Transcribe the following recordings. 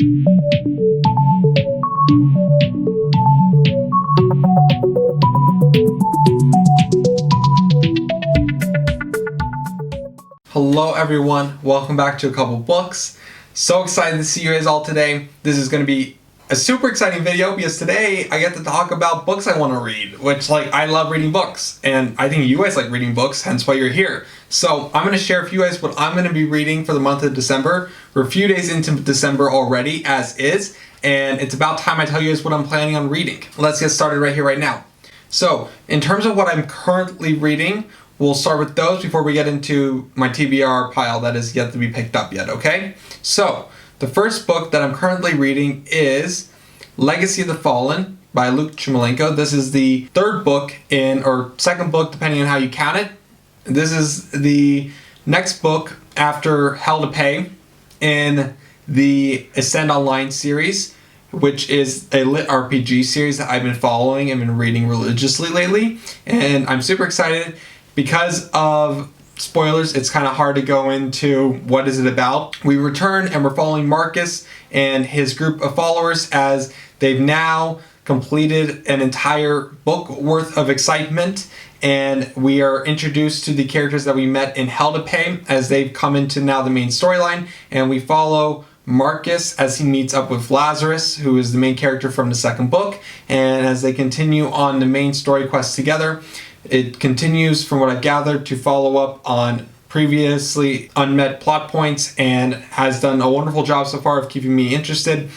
Hello everyone, welcome back to A Kupel Books. So excited to see you guys all today. This is going to be a super exciting video because today I get to talk about books I want to read, which I love reading books and I think you guys like reading books, hence why you're here. So I'm going to share with you guys what I'm going to be reading for the month of December. We're a few days into December already as is, and it's about time I tell you guys what I'm planning on reading. Let's get started right here, right now. So in terms of what I'm currently reading, we'll start with those before we get into my TBR pile that is yet to be picked up yet, okay? So, the first book that I'm currently reading is Legacy of the Fallen by Chmilenko. This is the third book or second book, depending on how you count it. This is the next book after Hell to Pay in the Ascend Online series, which is a lit RPG series that I've been following and been reading religiously lately. And I'm super excited. Because of spoilers, it's kind of hard to go into what is it about. We return and we're following Marcus and his group of followers as they've now completed an entire book worth of excitement, and we are introduced to the characters that we met in Hell to Pay as they've come into now the main storyline, and we follow Marcus as he meets up with Lazarus, who is the main character from the second book, and as they continue on the main story quest together. It continues, from what I've gathered, to follow up on previously unmet plot points and has done a wonderful job so far of keeping me interested.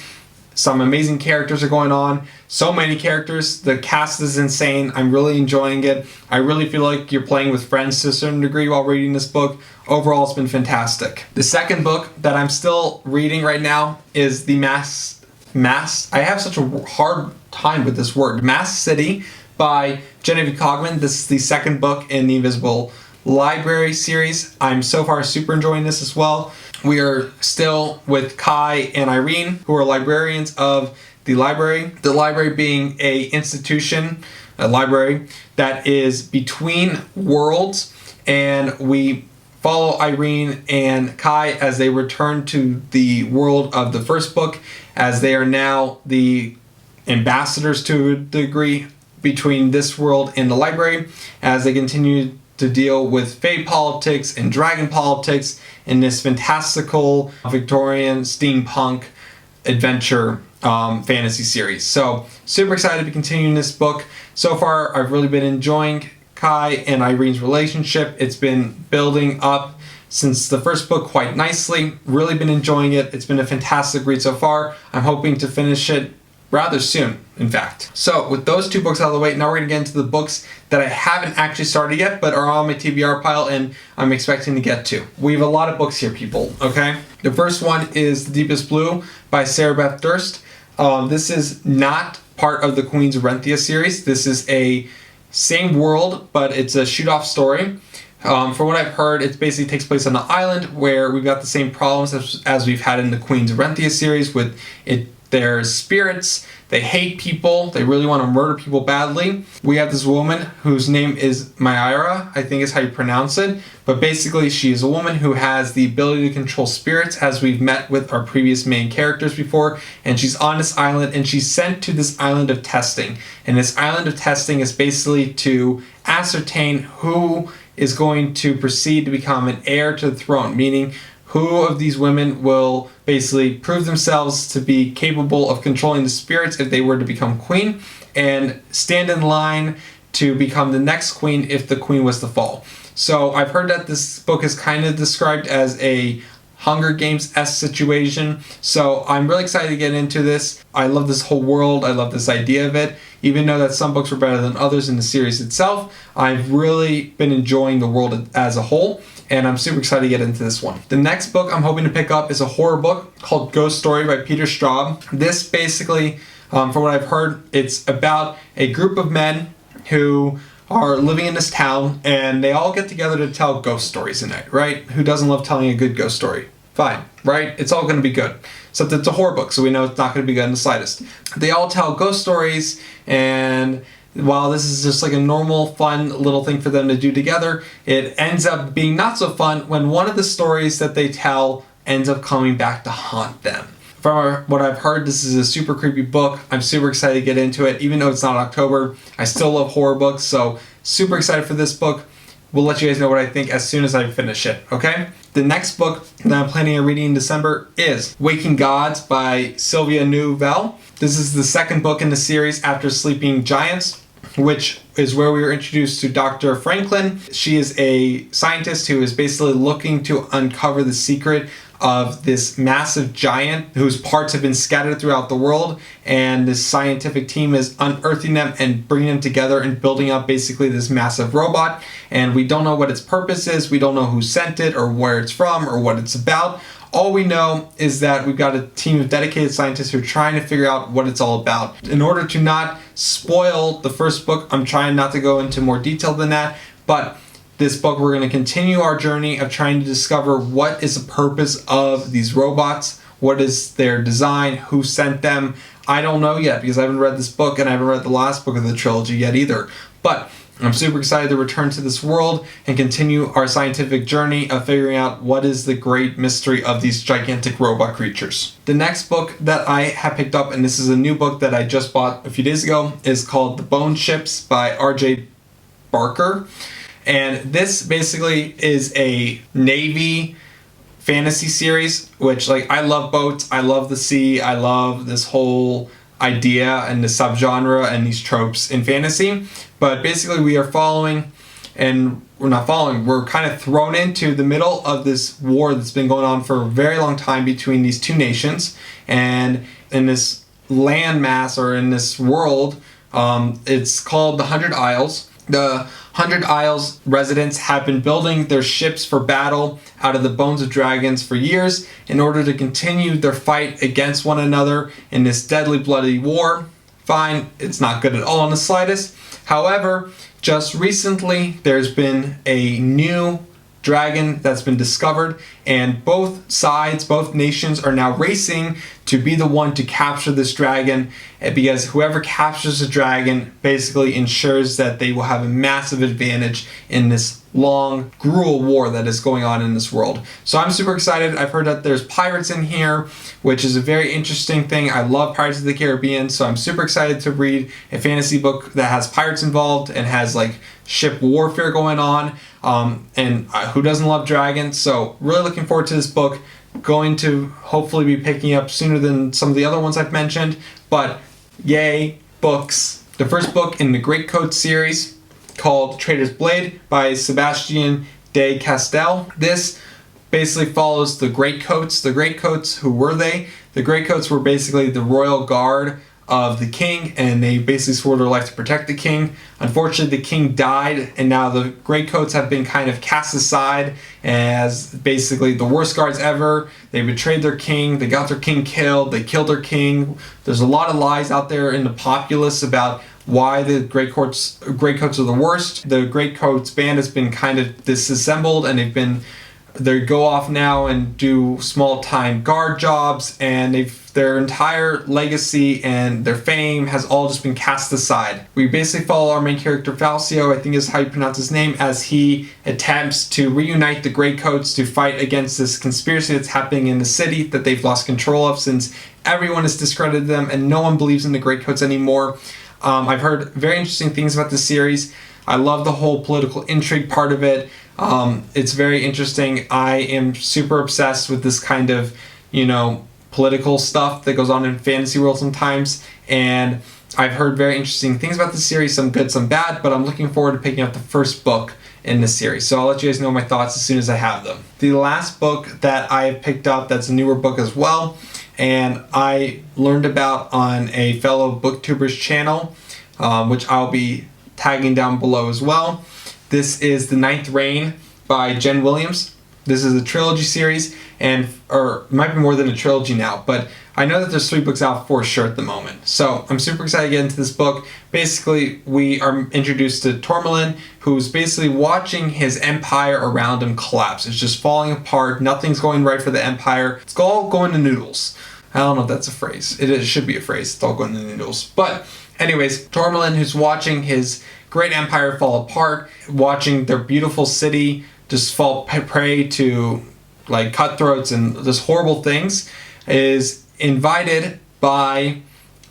Some amazing characters are going on. So many characters. The cast is insane. I'm really enjoying it. I really feel like you're playing with friends to a certain degree while reading this book. Overall, it's been fantastic. The second book that I'm still reading right now is The Masked I have such a hard time with this word. Masked City by Genevieve Cogman. This is the second book in the Invisible Library series. I'm so far super enjoying this as well. We are still with Kai and Irene, who are librarians of the library. The library being a institution, a library that is between worlds, and we follow Irene and Kai as they return to the world of the first book, as they are now the ambassadors to a degree between this world and the library, as they continue to deal with fey politics and dragon politics in this fantastical Victorian steampunk adventure fantasy series. So super excited to be continuing this book. So far I've really been enjoying Kai and Irene's relationship. It's been building up since the first book quite nicely. Really been enjoying it. It's been a fantastic read so far. I'm hoping to finish it rather soon, in fact. So with those two books out of the way, now we're going to get into the books that I haven't actually started yet, but are on my TBR pile and I'm expecting to get to. We have a lot of books here, people, okay? The first one is The Deepest Blue by Beth Durst. This is not part of the Queen's Renthia series. This is a same world, but it's a shoot-off story. From what I've heard, it basically takes place on an island where we've got the same problems as we've had in the Queen's Renthia series with it. There's spirits, they hate people, they really want to murder people badly. We have this woman whose name is Myra, I think is how you pronounce it, but basically she is a woman who has the ability to control spirits, as we've met with our previous main characters before, and she's on this island and she's sent to this island of testing. And this island of testing is basically to ascertain who is going to proceed to become an heir to the throne, meaning who of these women will basically prove themselves to be capable of controlling the spirits if they were to become queen, and stand in line to become the next queen if the queen was to fall. So I've heard that this book is kind of described as a Hunger Games-esque situation, so I'm really excited to get into this. I love this whole world, I love this idea of it. Even though that some books were better than others in the series itself, I've really been enjoying the world as a whole, and I'm super excited to get into this one. The next book I'm hoping to pick up is a horror book called Ghost Story by Straub. This basically, from what I've heard, it's about a group of men who are living in this town, and they all get together to tell ghost stories at night, right? Who doesn't love telling a good ghost story? Fine, right? It's all going to be good. Except it's a horror book, so we know it's not going to be good in the slightest. They all tell ghost stories, and while this is just like a normal, fun little thing for them to do together, it ends up being not so fun when one of the stories that they tell ends up coming back to haunt them. From what I've heard, this is a super creepy book. I'm super excited to get into it. Even though it's not October, I still love horror books, so super excited for this book. We'll let you guys know what I think as soon as I finish it, okay? The next book that I'm planning on reading in December is Waking Gods by Sylvian Neuvel. This is the second book in the series after Sleeping Giants, which is where we were introduced to Dr. Franklin. She is a scientist who is basically looking to uncover the secret of this massive giant whose parts have been scattered throughout the world, and this scientific team is unearthing them and bringing them together and building up basically this massive robot. And we don't know what its purpose is, we don't know who sent it or where it's from or what it's about. All we know is that we've got a team of dedicated scientists who are trying to figure out what it's all about. In order to not spoil the first book, I'm trying not to go into more detail than that, but this book we're going to continue our journey of trying to discover what is the purpose of these robots, what is their design, who sent them. I don't know yet because I haven't read this book and I haven't read the last book of the trilogy yet either. But I'm super excited to return to this world and continue our scientific journey of figuring out what is the great mystery of these gigantic robot creatures. The next book that I have picked up, and this is a new book that I just bought a few days ago, is called The Bone Ships by R.J. Barker. And this basically is a Navy fantasy series, which, like, I love boats, I love the sea, I love this whole idea and the subgenre and these tropes in fantasy. But basically we are following, and we're kind of thrown into the middle of this war that's been going on for a very long time between these two nations. And in this landmass, or in this world, it's called the 100 Isles. The 100 Isles residents have been building their ships for battle out of the bones of dragons for years in order to continue their fight against one another in this deadly bloody war. Fine, it's not good at all in the slightest. However, just recently there's been a new dragon that's been discovered, and both sides, both nations, are now racing to be the one to capture this dragon, because whoever captures the dragon basically ensures that they will have a massive advantage in this long, gruel war that is going on in this world. So I'm super excited. I've heard that there's pirates in here, which is a very interesting thing. I love Pirates of the Caribbean, so I'm super excited to read a fantasy book that has pirates involved and has like ship warfare going on. And who doesn't love dragons? So really looking forward to this book. Going to hopefully be picking up sooner than some of the other ones I've mentioned, but yay, books. The first book in the Greatcoat series, called Traitors Blade by Sebastien de Castell. This basically follows the Greatcoats. The Greatcoats, who were they? The Greatcoats were basically the royal guard of the king, and they basically swore their life to protect the king. Unfortunately, the king died, and now the Greatcoats have been kind of cast aside as basically the worst guards ever. They betrayed their king, they got their king killed, they killed their king. There's a lot of lies out there in the populace about why the Greatcoats are the worst. The Greatcoats band has been kind of disassembled, and they go off now and do small-time guard jobs, and their entire legacy and their fame has all just been cast aside. We basically follow our main character, Falcio, I think is how you pronounce his name, as he attempts to reunite the Greatcoats to fight against this conspiracy that's happening in the city that they've lost control of, since everyone has discredited them and no one believes in the Greatcoats anymore. I've heard very interesting things about this series. I love the whole political intrigue part of it. It's very interesting. I am super obsessed with this kind of, political stuff that goes on in fantasy world sometimes, and I've heard very interesting things about this series, some good, some bad, but I'm looking forward to picking up the first book in this series. So I'll let you guys know my thoughts as soon as I have them. The last book that I picked up, that's a newer book as well, and I learned about on a fellow booktubers channel, which I'll be tagging down below as well. This is The Ninth Reign by Jen Williams. This is a trilogy series, or it might be more than a trilogy now, but I know that there's 3 books out for sure at the moment. So I'm super excited to get into this book. Basically, we are introduced to Chmilenko, who's basically watching his empire around him collapse. It's just falling apart. Nothing's going right for the empire. It's all going to noodles. I don't know if that's a phrase. It should be a phrase. It's all going to noodles. But anyways, Chmilenko, who's watching his great empire fall apart, watching their beautiful city just fall prey to like cutthroats and just horrible things, is invited by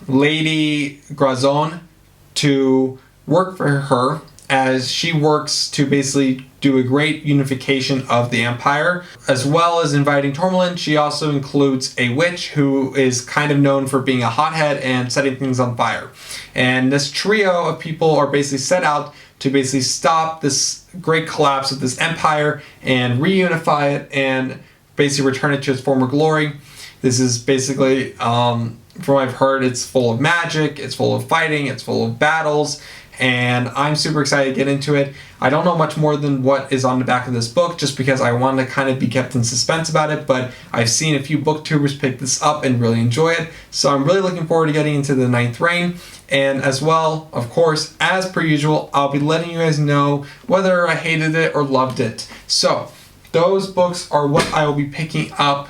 Lady Grazon to work for her, as she works to basically do a great unification of the empire. As well as inviting Tourmaline, she also includes a witch who is kind of known for being a hothead and setting things on fire. And this trio of people are basically set out to basically stop this great collapse of this empire and reunify it and basically return it to its former glory. This is basically, from what I've heard, it's full of magic, it's full of fighting, it's full of battles, and I'm super excited to get into it. I don't know much more than what is on the back of this book, just because I want to kind of be kept in suspense about it, but I've seen a few booktubers pick this up and really enjoy it, so I'm really looking forward to getting into the Ninth Reign. And as well, of course, as per usual, I'll be letting you guys know whether I hated it or loved it. So, those books are what I will be picking up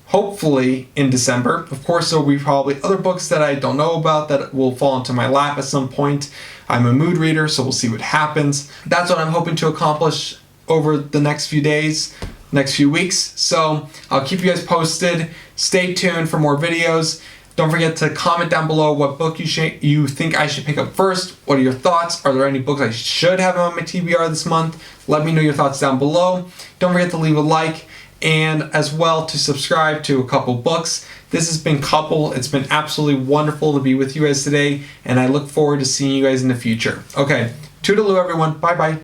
hopefully in December. Of course, there will be probably other books that I don't know about that will fall into my lap at some point. I'm a mood reader, so we'll see what happens. That's what I'm hoping to accomplish over the next few days, next few weeks. So I'll keep you guys posted. Stay tuned for more videos. Don't forget to comment down below what book you think I should pick up first. What are your thoughts? Are there any books I should have on my TBR this month? Let me know your thoughts down below. Don't forget to leave a like, and as well to subscribe to A Kupel Books. This has been Kupel. It's been absolutely wonderful to be with you guys today, and I look forward to seeing you guys in the future. Okay, toodaloo everyone. Bye bye.